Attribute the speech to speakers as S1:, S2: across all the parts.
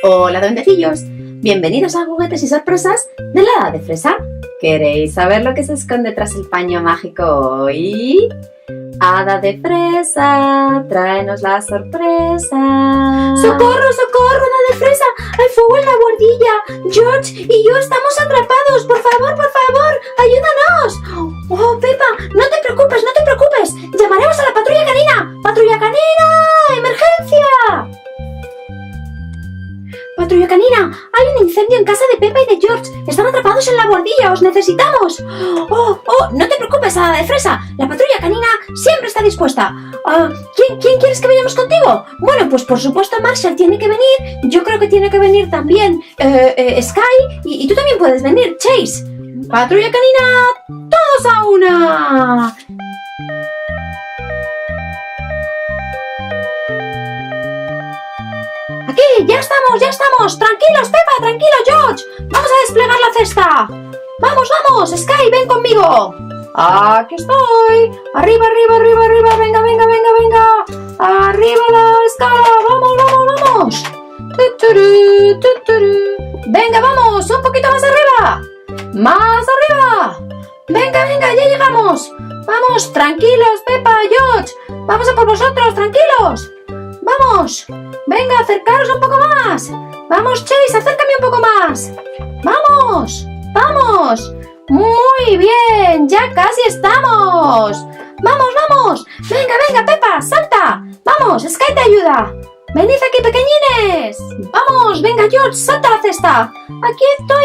S1: Hola duendecillos, bienvenidos a Juguetes y Sorpresas de la Hada de Fresa. ¿Queréis saber lo que se esconde tras el paño mágico hoy? Hada de Fresa, tráenos la sorpresa.
S2: ¡Socorro, socorro, Hada de Fresa! ¡Hay fuego en la bordilla! ¡George y yo estamos atrapados! ¡Por favor, ayúdanos! ¡Oh, Pepa! ¡No te preocupes, no te preocupes! ¡Llamaremos a la Patrulla Canina! ¡Patrulla Canina! ¡Emergencia! ¡Patrulla Canina! ¡Hay un incendio en casa de Peppa y de George! ¡Están atrapados en la bordilla! ¡Os necesitamos! ¡Oh! No te preocupes, Hada de Fresa! La Patrulla Canina siempre está dispuesta. ¿Quién quieres que vayamos contigo? Bueno, pues por supuesto Marshall tiene que venir. Yo creo que tiene que venir también Skye. Y tú también puedes venir, Chase. ¡Patrulla Canina! ¡Todos a una! ¡Aquí! ¡Ya estamos! ¡Tranquilos, Pepa! ¡Tranquilo, George! ¡Vamos a desplegar la cesta! ¡Vamos! Skye, ven conmigo! ¡Aquí estoy! ¡Arriba! ¡Venga! ¡Arriba la escala! ¡Vamos! ¡Venga, vamos! ¡Un poquito más arriba! ¡Más arriba! ¡Venga! ¡Ya llegamos! ¡Vamos! ¡Tranquilos, Pepa, George! ¡Vamos a por vosotros! ¡Tranquilos! ¡Vamos! ¡Venga, acercaros un poco más! ¡Vamos, Chase, acércame un poco más! ¡Vamos! ¡Muy bien! ¡Ya casi estamos! ¡Vamos! ¡Venga, Pepa, salta! ¡Vamos, Skye te ayuda! ¡Venid aquí, pequeñines! ¡Vamos! ¡Venga, George, salta la cesta! ¡Aquí estoy!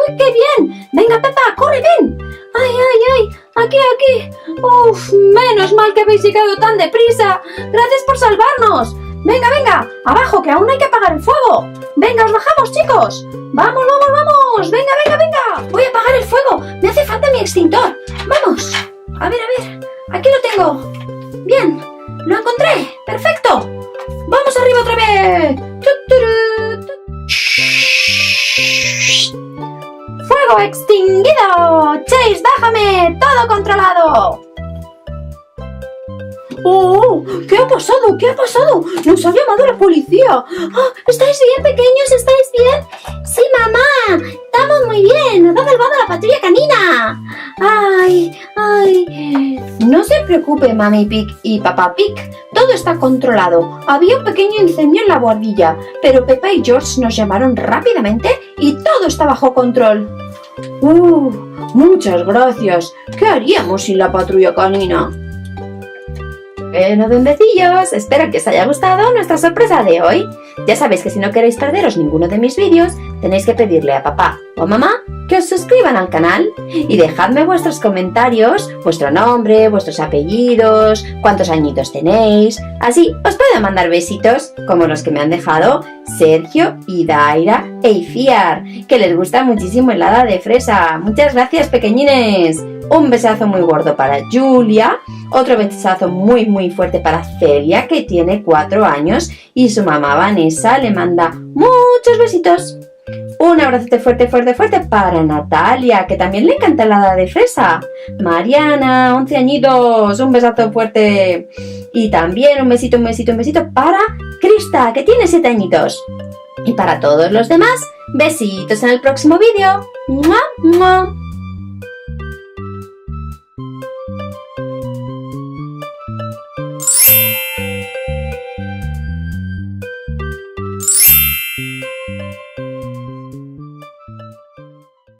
S2: ¡Uy, qué bien! ¡Venga, Pepa, corre, ven! ¡Ay! ¡Aquí! ¡Uf! ¡Menos mal que habéis llegado tan deprisa! ¡Gracias por salvarnos! ¡Venga! ¡Abajo, que aún hay que apagar el fuego! ¡Venga, os bajamos, chicos! ¡Vamos! ¡Venga! ¡Voy a apagar el fuego! ¡Me hace falta mi extintor! ¡Vamos! A ver, aquí lo tengo. ¡Bien! ¡Lo encontré! ¡Perfecto! ¡Vamos arriba otra vez! ¡Fuego extinguido! ¡Chase, bájame! ¡Todo controlado! ¡Oh! ¿Qué ha pasado? ¡Nos ha llamado la policía! ¡Oh! ¿Estáis bien, pequeños? ¿Estáis bien? ¡Sí, mamá! ¡Estamos muy bien! ¡Nos ha salvado la Patrulla Canina! ¡Ay! No se preocupe, Mami Pig y Papá Pig. Todo está controlado. Había un pequeño incendio en la bordilla, pero Peppa y George nos llamaron rápidamente y todo está bajo control. Muchas gracias. ¿Qué haríamos sin la Patrulla Canina? Bueno, duendecillos, espero que os haya gustado nuestra sorpresa de hoy. Ya sabéis que si no queréis perderos ninguno de mis vídeos, tenéis que pedirle a papá o a mamá que os suscriban al canal y dejadme vuestros comentarios, vuestro nombre, vuestros apellidos, cuántos añitos tenéis. Así os puedo mandar besitos como los que me han dejado Sergio, Daira e Ifiar, que les gusta muchísimo el Hada de Fresa. Muchas gracias, pequeñines. Un besazo muy gordo para Julia, otro besazo muy fuerte para Celia, que tiene 4 años, y su mamá Vanessa le manda muchos besitos. Un abrazote fuerte para Natalia, que también le encanta la Hada de Fresa. Mariana, 11 añitos, un besazo fuerte. Y también un besito para Krista, que tiene 7 añitos. Y para todos los demás, besitos en el próximo vídeo. ¡Mua!